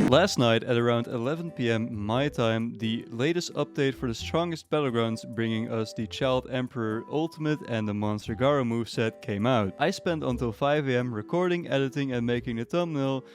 Last night at around 11 PM my time, the latest update for the strongest battlegrounds, bringing us the Child Emperor Ultimate and the Monster Garo moveset, came out. I spent until 5 AM recording, editing and making the thumbnail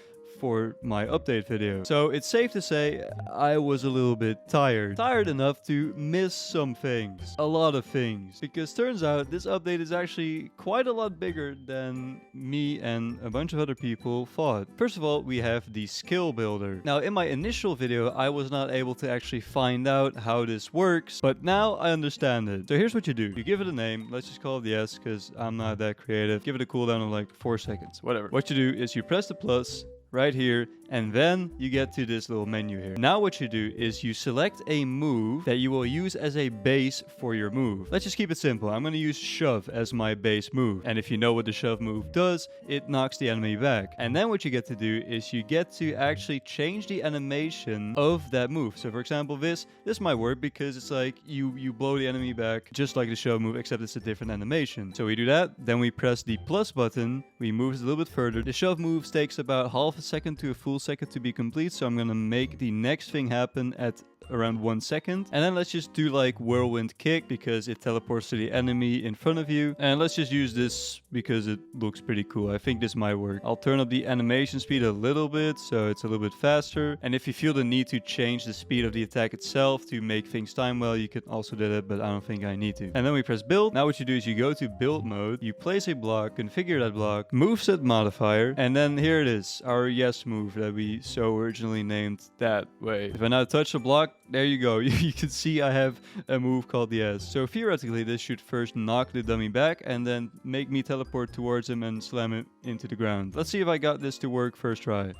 for my update video. So it's safe to say I was a little bit tired. Tired enough to miss some things. A lot of things. Because turns out this update is actually quite a lot bigger than me and a bunch of other people thought. First of all, we have the skill builder. Now in my initial video, I was not able to actually find out how this works, but now I understand it. So here's what you do. You give it a name. Let's just call it yes, because I'm not that creative. Give it a cooldown of like 4 seconds, whatever. What you do is you press the plus right here, and then you get to this little menu here. Now what you do is you select a move that you will use as a base for your move. Let's just keep it simple. I'm going to use shove as my base move. And if you know what the shove move does, it knocks the enemy back. And then what you get to do is you get to actually change the animation of that move. So for example, this might work because it's like you blow the enemy back just like the shove move, except it's a different animation. So we do that, then we press the plus button, we move it a little bit further. The shove move takes about half a second to a full second to be complete, so I'm gonna make the next thing happen at around 1 second. And then let's just do like whirlwind kick because it teleports to the enemy in front of you. And let's just use this because it looks pretty cool. I think this might work. I'll turn up the animation speed a little bit so it's a little bit faster. And if you feel the need to change the speed of the attack itself to make things time well, you can also do that, but I don't think I need to. And then we press build. Now what you do is you go to build mode, you place a block, configure that block, moveset modifier, and then here it is, our yes move that we so originally named that way. If I now touch the block, there you go. You can see I have a move called yes. So theoretically, this should first knock the dummy back and then make me teleport towards him and slam it into the ground. Let's see if I got this to work first try.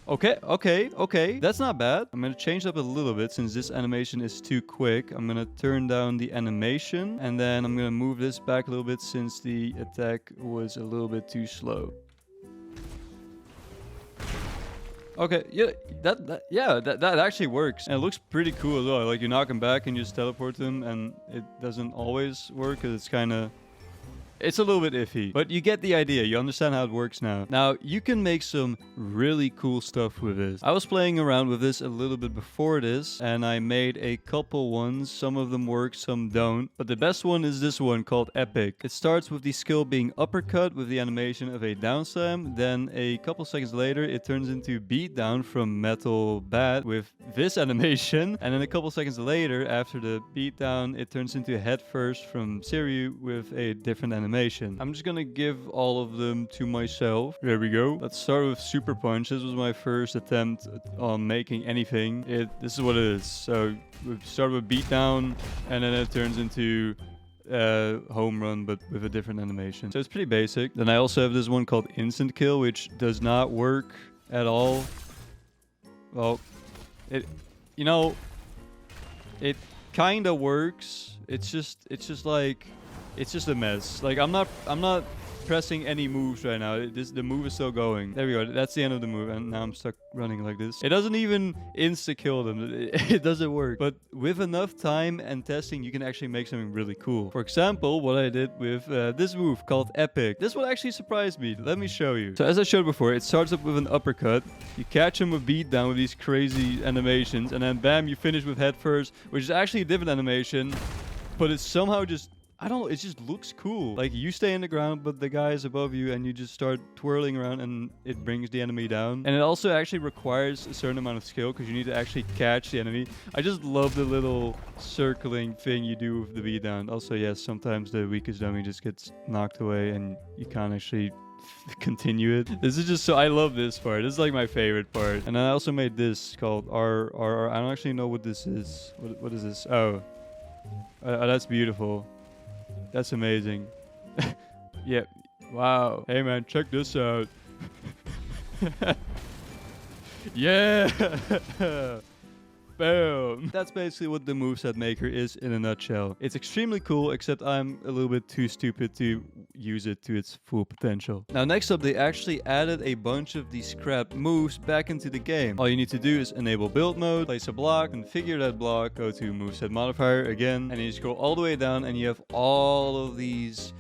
Okay. That's not bad. I'm going to change up a little bit since this animation is too quick. I'm going to turn down the animation and then I'm going to move this back a little bit since the attack was a little bit too slow. Okay, yeah, that actually works. And it looks pretty cool as well. Like you knock him back and you just teleport them, and it doesn't always work because it's kind of... It's a little bit iffy, but you get the idea. You understand how it works now. Now, you can make some really cool stuff with this. I was playing around with this a little bit before this, and I made a couple ones. Some of them work, some don't. But the best one is this one called Epic. It starts with the skill being uppercut with the animation of a down slam. Then a couple seconds later, it turns into beatdown from Metal Bat with this animation. And then a couple seconds later, after the beatdown, it turns into head first from Siryu with a different animation. I'm just gonna give all of them to myself. There we go. Let's start with Super Punch. This was my first attempt on making anything. This is what it is. So we start with beatdown, and then it turns into home run, but with a different animation. So it's pretty basic. Then I also have this one called Instant Kill, which does not work at all. Well, it kind of works. It's just like... It's just a mess. Like I'm not pressing any moves right now. The move is still going. There we go. That's the end of the move, and now I'm stuck running like this. It doesn't even insta-kill them. It doesn't work. But with enough time and testing, you can actually make something really cool. For example, what I did with this move called Epic. This one actually surprised me. Let me show you. So as I showed before, it starts up with an uppercut. You catch him with beatdown with these crazy animations, and then bam, you finish with head first, which is actually a different animation, but it's somehow just... I don't know, it just looks cool. Like you stay in the ground, but the guy is above you and you just start twirling around and it brings the enemy down. And it also actually requires a certain amount of skill because you need to actually catch the enemy. I just love the little circling thing you do with the beatdown. Also, yes, sometimes the weakest dummy just gets knocked away and you can't actually continue it. This is just so... I love this part. This is like my favorite part. And I also made this called R. I don't actually know what this is. What is this? Oh, that's beautiful. That's amazing. Yeah. Wow. Hey man, check this out. Yeah. Boom. That's basically what the moveset maker is in a nutshell. It's extremely cool, except I'm a little bit too stupid to use it to its full potential. Now, next up, they actually added a bunch of these scrapped moves back into the game. All you need to do is enable build mode, place a block, configure that block, go to moveset modifier again, and you just go all the way down and you have all of these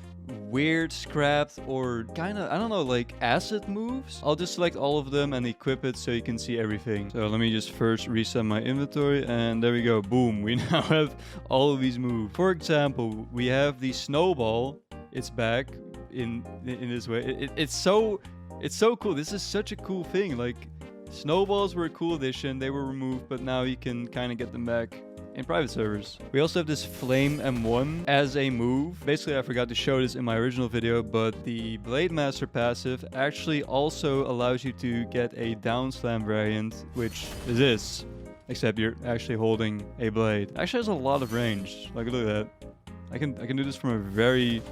weird scrapped or kind of, I don't know, like acid moves. I'll just select all of them and equip it so you can see everything. So let me just first reset my inventory, and there we go. Boom, we now have all of these moves. For example, we have the snowball. It's back in this way. It's so cool. This is such a cool thing. Like, snowballs were a cool addition. They were removed, but now you can kind of get them back in private servers. We also have this Flame M1 as a move. Basically, I forgot to show this in my original video, but the Blade Master passive actually also allows you to get a down slam variant, which is this, except you're actually holding a blade. Actually has a lot of range. Like, look at that. I can do this from a very...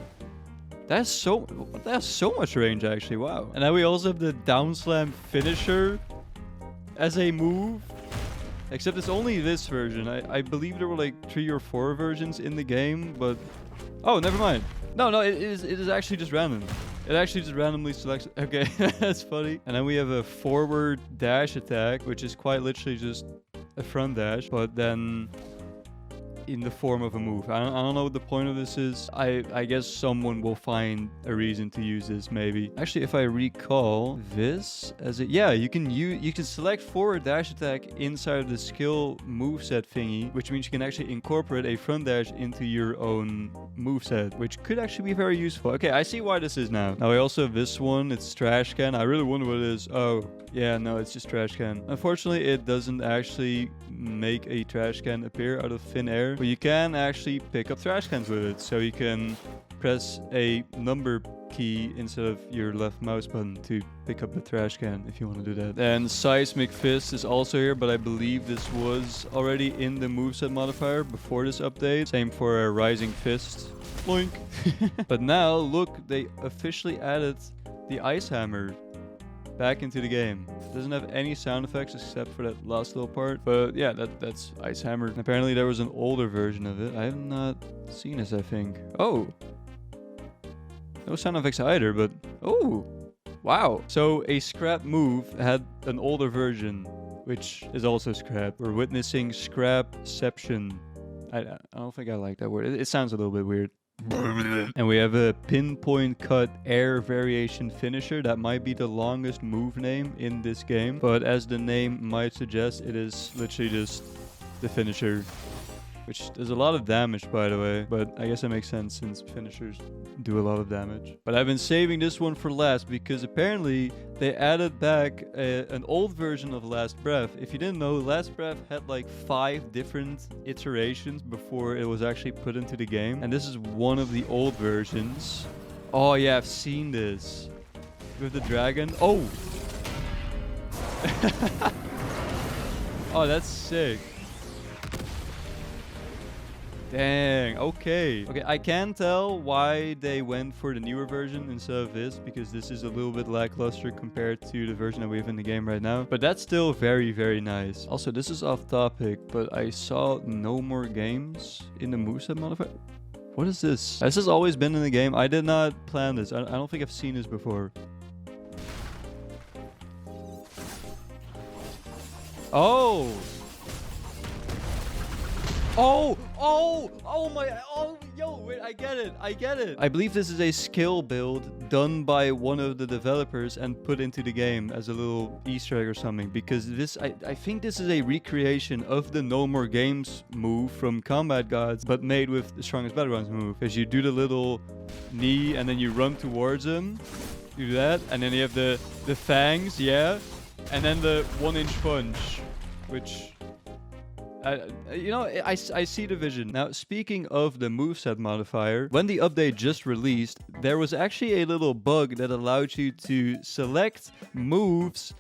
That's so much range, actually. Wow. And then we also have the down slam finisher as a move. Except it's only this version. I believe there were like 3 or 4 versions in the game, but... Oh, never mind. No, it is actually just random. It actually just randomly selects... Okay, that's funny. And then we have a forward dash attack, which is quite literally just a front dash, but then in the form of a move. I don't know what the point of this is. I guess someone will find a reason to use this, maybe. Actually, if I recall this as a... Yeah, you can select forward dash attack inside of the skill moveset thingy, which means you can actually incorporate a front dash into your own moveset, which could actually be very useful. Okay, I see why this is now. Now we also have this one. It's trash can. I really wonder what it is. Oh, yeah, no, it's just trash can. Unfortunately, it doesn't actually make a trash can appear out of thin air, but you can actually pick up trash cans with it. So you can press a number key instead of your left mouse button to pick up a trash can if you want to do that. And Seismic Fist is also here, but I believe this was already in the moveset modifier before this update. Same for a Rising Fist. Boink. But now, look, they officially added the Ice Hammer back into the game. It doesn't have any sound effects except for that last little part. But yeah, that's Ice Hammer. And apparently there was an older version of it. I have not seen this, I think. Oh. No sound effects either, but... Oh. Wow. So a scrap move had an older version, which is also scrap. We're witnessing scrapception. I don't think I like that word. It sounds a little bit weird. And we have a pinpoint cut air variation finisher. That might be the longest move name in this game, but as the name might suggest, it is literally just the finisher, which does a lot of damage, by the way, but I guess that makes sense since finishers do a lot of damage. But I've been saving this one for last because apparently they added back an old version of Last Breath. If you didn't know, Last Breath had like 5 different iterations before it was actually put into the game, and this is one of the old versions. Oh yeah, I've seen this with the dragon. Oh. Oh, that's sick. Dang, okay. Okay, I can tell why they went for the newer version instead of this, because this is a little bit lackluster compared to the version that we have in the game right now. But that's still very, very nice. Also, this is off topic, but I saw no more games in the moveset modifier. What is this? This has always been in the game. I did not plan this. I don't think I've seen this before. Oh! Yo, wait, I get it. I believe this is a skill build done by one of the developers and put into the game as a little Easter egg or something, because this, I think this is a recreation of the No More Games move from Combat Gods, but made with the Strongest Battlegrounds move. As you do the little knee and then you run towards him, you do that, and then you have the fangs, yeah, and then the 1-inch punch, which... I see the vision. Now, speaking of the moveset modifier, when the update just released, there was actually a little bug that allowed you to select moves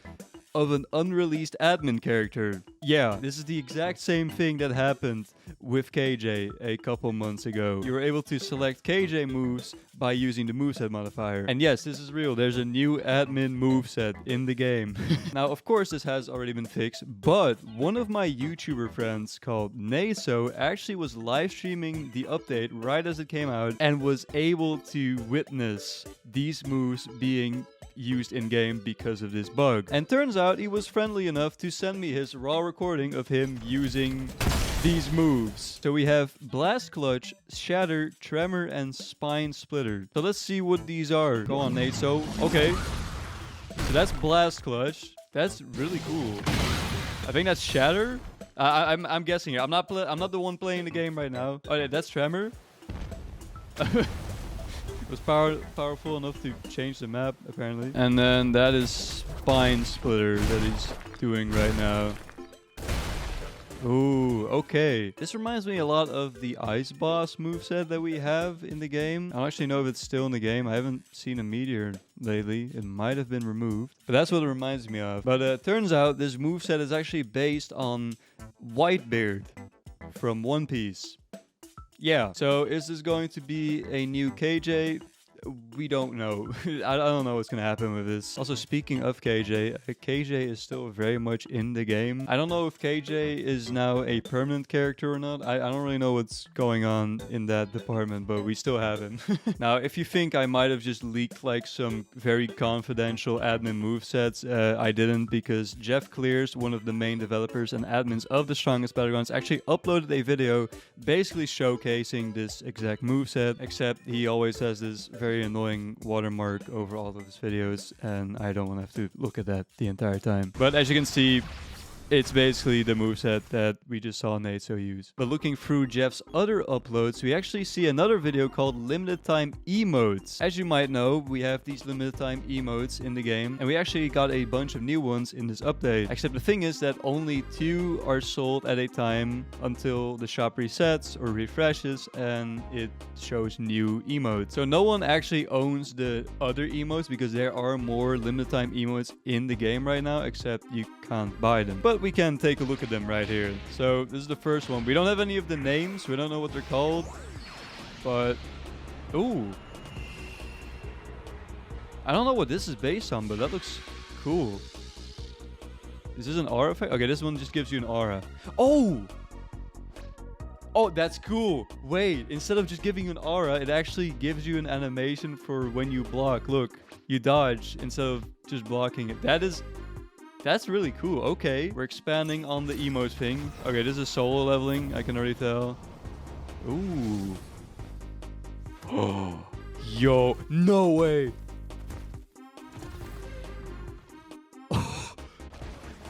of an unreleased admin character. Yeah, this is the exact same thing that happened with KJ a couple months ago. You were able to select KJ moves by using the moveset modifier. And yes, this is real. There's a new admin moveset in the game. Now, of course, this has already been fixed, but one of my YouTuber friends called Naso actually was live streaming the update right as it came out and was able to witness these moves being used in-game because of this bug. And turns out he was friendly enough to send me his raw recording of him using these moves. So we have Blast Clutch, Shatter, Tremor, and Spine Splitter. So let's see what these are. Go on, Nate. So, okay. So that's Blast Clutch. That's really cool. I think that's Shatter. I'm guessing it. I'm not the one playing the game right now. Oh, yeah, that's Tremor. It was powerful enough to change the map, apparently. And then that is Spine Splitter that he's doing right now. Ooh, okay. This reminds me a lot of the Ice Boss moveset that we have in the game. I don't actually know if it's still in the game. I haven't seen a meteor lately. It might have been removed. But that's what it reminds me of. But it turns out this moveset is actually based on Whitebeard from One Piece. Yeah. So is this going to be a new KJ? We don't know. I don't know what's going to happen with this. Also, speaking of KJ, KJ is still very much in the game. I don't know if KJ is now a permanent character or not. I don't really know what's going on in that department, but we still have him. Now, if you think I might have just leaked like some very confidential admin movesets, I didn't, because Jeff Clears, one of the main developers and admins of the Strongest Battlegrounds, actually uploaded a video basically showcasing this exact moveset, except he always has this very annoying watermark over all of his videos, and I don't want to have to look at that the entire time. But as you can see, it's basically the moveset that we just saw Nateso use. But looking through Jeff's other uploads, we actually see another video called Limited Time Emotes. As you might know, we have these limited time emotes in the game, and we actually got a bunch of new ones in this update. Except the thing is that only 2 are sold at a time until the shop resets or refreshes and it shows new emotes. So no one actually owns the other emotes because there are more limited time emotes in the game right now, except you can't buy them. But we can take a look at them right here. So this is the first one. We don't have any of the names. We don't know what they're called. But, ooh. I don't know what this is based on, but that looks cool. Is this an aura effect? Okay, this one just gives you an aura. Oh! Oh, that's cool. Wait, instead of just giving you an aura, it actually gives you an animation for when you block. Look, you dodge instead of just blocking it. That's really cool. Okay, we're expanding on the emote thing. Okay, this is solo leveling. I can already tell. Ooh. Oh, yo, no way.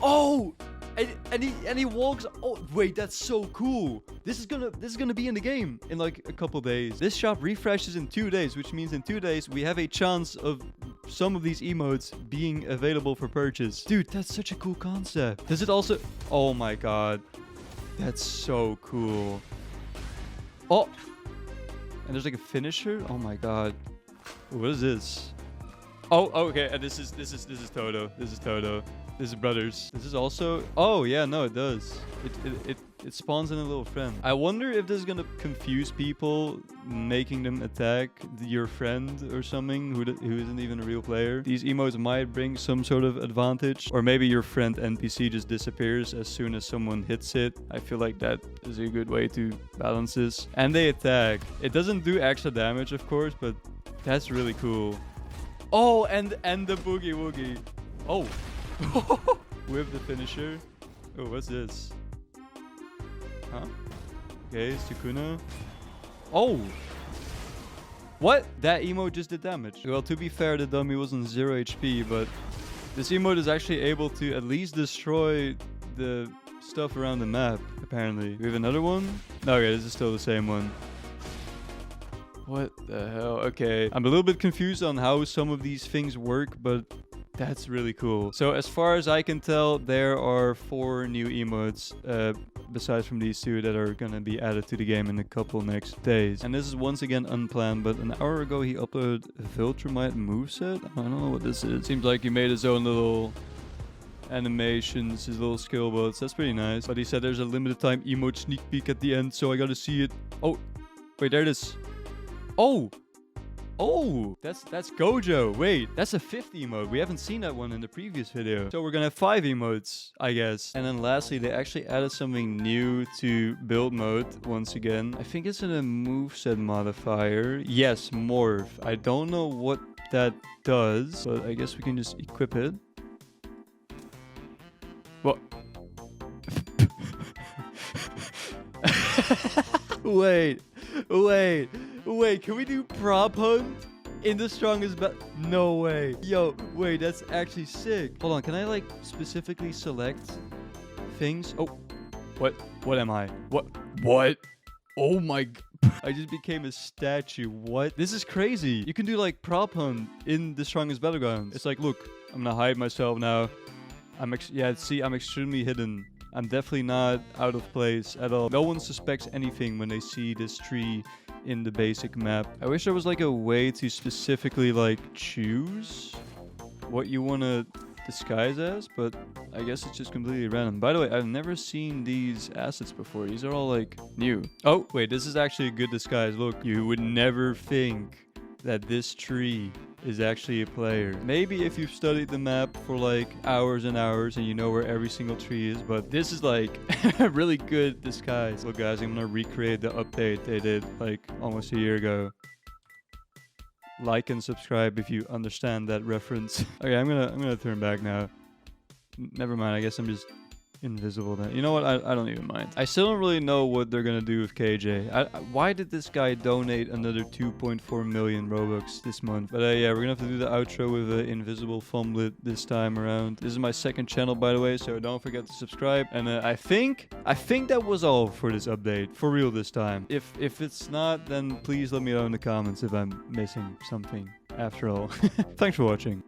Oh, and he walks. Oh, wait, that's so cool. This is gonna be in the game in like a couple days. This shop refreshes in 2 days, which means in 2 days we have a chance of some of these emotes being available for purchase. Dude, that's such a cool concept. Does it also... Oh my god. That's so cool. Oh! And there's like a finisher? Oh my god. What is this? Oh, okay. And this is Toto. This is Toto. This is Brothers. This is also... Oh, yeah, no, it does. It spawns in a little friend. I wonder if this is gonna confuse people, making them attack your friend or something who isn't even a real player. These emotes might bring some sort of advantage. Or maybe your friend NPC just disappears as soon as someone hits it. I feel like that is a good way to balance this. And they attack. It doesn't do extra damage, of course, but that's really cool. Oh, and the Boogie Woogie. Oh. With the finisher. Oh, what's this? Huh? Okay, it's Sukuna. Oh! What? That emote just did damage. Well, to be fair, the dummy was on 0 HP, but this emote is actually able to at least destroy the stuff around the map, apparently. We have another one? Okay, this is still the same one. What the hell? Okay. I'm a little bit confused on how some of these things work, but that's really cool. So as far as I can tell, there are 4 new emotes, besides from these 2 that are gonna be added to the game in a couple next days. And this is once again unplanned, but an hour ago he uploaded a Viltrumite moveset. I don't know what this is. Seems like he made his own little animations, his little skill boats. That's pretty nice. But he said there's a limited time emote sneak peek at the end, so I gotta see it. Oh, wait, there it is. Oh! Oh, that's Gojo. Wait, that's a 5th emote. We haven't seen that one in the previous video. So we're gonna have 5 emotes, I guess. And then lastly, they actually added something new to build mode once again. I think it's in a moveset modifier. Yes, morph. I don't know what that does, but I guess we can just equip it. What? Wait. Can we do prop hunt in the strongest No way. Yo, wait, that's actually sick. Hold on, can I like specifically select things? Oh, what am I? What? Oh my I just became a statue. What? This is crazy. You can do like prop hunt in the strongest battlegrounds. It's like, look, I'm gonna hide myself now. I'm extremely hidden. I'm definitely not out of place at all. No one suspects anything when they see this tree in the basic map. I wish there was like a way to specifically like choose what you want to disguise as, but I guess it's just completely random. By the way, I've never seen these assets before. These are all like new. Oh, wait, this is actually a good disguise. Look, you would never think that this tree is actually a player. Maybe if you've studied the map for like hours and hours and you know where every single tree is, but this is like a really good disguise. Look guys, I'm gonna recreate the update they did like almost a year ago. Like and subscribe if you understand that reference. Okay, I'm gonna turn back now. Never mind, I guess I'm just invisible then. You know what? I don't even mind. I still don't really know what they're gonna do with KJ. Why did this guy donate another 2.4 million Robux this month? But yeah, we're gonna have to do the outro with an invisible thumblet this time around. This is my second channel, by the way, so don't forget to subscribe. And I think that was all for this update. For real this time. If it's not, then please let me know in the comments if I'm missing something after all. Thanks for watching.